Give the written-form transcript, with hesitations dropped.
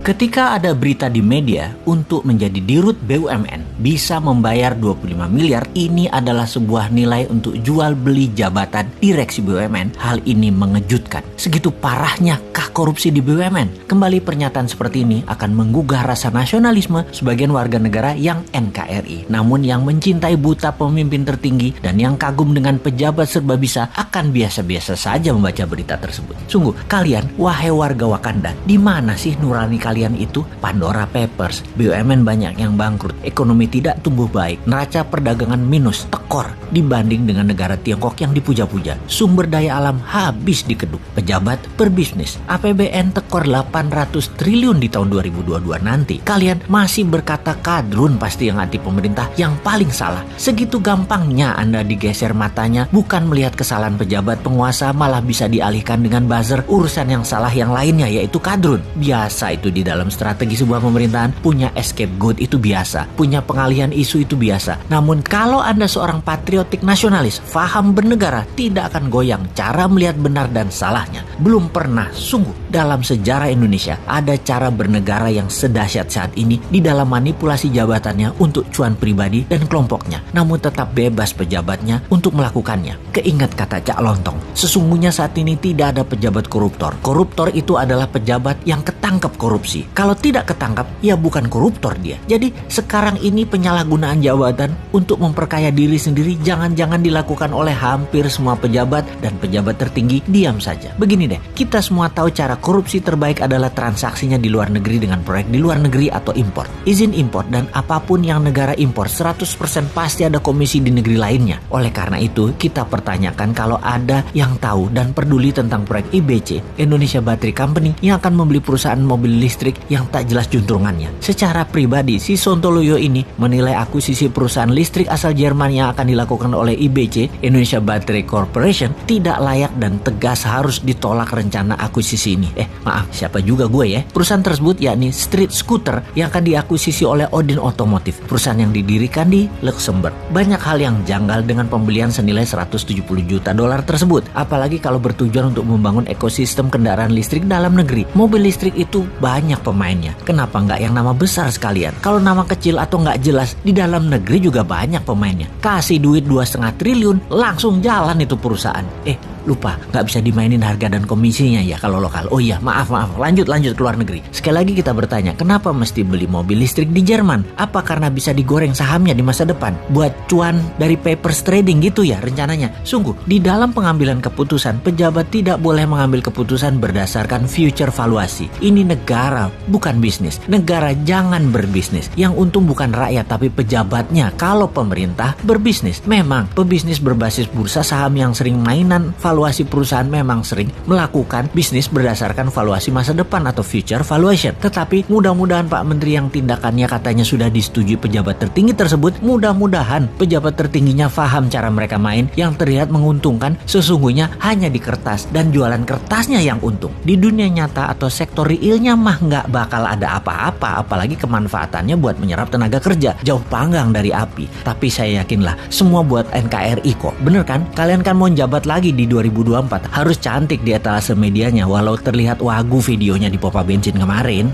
Ketika ada berita di media untuk menjadi dirut BUMN bisa membayar 25 miliar, ini adalah sebuah nilai untuk jual beli jabatan direksi BUMN. Hal ini mengejutkan. Segitu parahnya kah korupsi di BUMN? Kembali pernyataan seperti ini akan menggugah rasa nasionalisme sebagian warga negara yang NKRI. Namun yang mencintai buta pemimpin tertinggi dan yang kagum dengan pejabat serba bisa akan biasa-biasa saja membaca berita tersebut. Sungguh, kalian, wahai warga Wakanda, di mana sih nurani kalian itu? Pandora Papers, BUMN banyak yang bangkrut, ekonomi tidak tumbuh baik, neraca perdagangan minus, tekor dibanding dengan negara Tiongkok yang dipuja-puja. Sumber daya alam habis dikeduk, pejabat berbisnis, APBN tekor 800 triliun di tahun 2022 nanti. Kalian masih berkata kadrun pasti yang anti pemerintah yang paling salah. Segitu gampangnya Anda digeser matanya, bukan melihat kesalahan pejabat penguasa, malah bisa dialihkan dengan buzzer urusan yang salah yang lainnya, yaitu kadrun. Biasa itu di dalam strategi sebuah pemerintahan. Punya scapegoat itu biasa, punya pengalihan isu itu biasa. Namun kalau Anda seorang patriotik nasionalis, faham bernegara, tidak akan goyang cara melihat benar dan salahnya. Belum pernah sungguh dalam sejarah Indonesia ada cara bernegara yang sedahsyat saat ini di dalam manipulasi jabatannya untuk cuan pribadi dan kelompoknya, namun tetap bebas pejabatnya untuk melakukannya. Keingat kata Cak Lontong, sesungguhnya saat ini tidak ada pejabat koruptor. Koruptor itu adalah pejabat yang ketangkep korupsi. Kalau tidak ketangkap, ya bukan koruptor dia. Jadi sekarang ini penyalahgunaan jabatan untuk memperkaya diri sendiri jangan-jangan dilakukan oleh hampir semua pejabat, dan pejabat tertinggi diam saja. Begini deh, kita semua tahu cara korupsi terbaik adalah transaksinya di luar negeri dengan proyek di luar negeri atau impor. Izin impor dan apapun yang negara impor 100% pasti ada komisi di negeri lainnya. Oleh karena itu, kita pertanyakan kalau ada yang tahu dan peduli tentang proyek IBC, Indonesia Battery Company, yang akan membeli perusahaan mobil listrik yang tak jelas juntrungannya. Secara pribadi, si Sontoloyo ini menilai akuisisi perusahaan listrik asal Jerman yang akan dilakukan oleh IBC, Indonesia Battery Corporation, tidak layak dan tegas harus ditolak rencana akuisisi ini. Maaf, siapa juga gue ya? Perusahaan tersebut yakni Street Scooter yang akan diakuisisi oleh Odin Automotive, perusahaan yang didirikan di Luxembourg. Banyak hal yang janggal dengan pembelian senilai 170 juta dolar tersebut, apalagi kalau bertujuan untuk membangun ekosistem kendaraan listrik dalam negeri. Mobil listrik itu banyak pemainnya. Kenapa nggak yang nama besar sekalian? Kalau nama kecil atau nggak jelas, di dalam negeri juga banyak pemainnya. Kasih duit 2,5 triliun, langsung jalan itu perusahaan. Lupa, nggak bisa dimainin harga dan komisinya ya kalau lokal. Oh iya, maaf, lanjut ke luar negeri. Sekali lagi kita bertanya, kenapa mesti beli mobil listrik di Jerman? Apa karena bisa digoreng sahamnya di masa depan? Buat cuan dari papers trading gitu ya rencananya? Sungguh, di dalam pengambilan keputusan, pejabat tidak boleh mengambil keputusan berdasarkan future valuasi. Ini negara, bukan bisnis. Negara jangan berbisnis. Yang untung bukan rakyat, tapi pejabatnya. Kalau pemerintah berbisnis, memang pebisnis berbasis bursa saham yang sering mainan valuasi perusahaan memang sering melakukan bisnis berdasarkan valuasi masa depan atau future valuation. Tetapi mudah-mudahan Pak Menteri yang tindakannya katanya sudah disetujui pejabat tertinggi tersebut, mudah-mudahan pejabat tertingginya paham cara mereka main yang terlihat menguntungkan sesungguhnya hanya di kertas dan jualan kertasnya yang untung. Di dunia nyata atau sektor realnya mah nggak bakal ada apa-apa, apalagi kemanfaatannya buat menyerap tenaga kerja. Jauh panggang dari api. Tapi saya yakinlah semua buat NKRI kok. Bener kan? Kalian kan mau jabat lagi di 2024, harus cantik di etalase medianya walau terlihat wagu videonya di pompa bensin kemarin.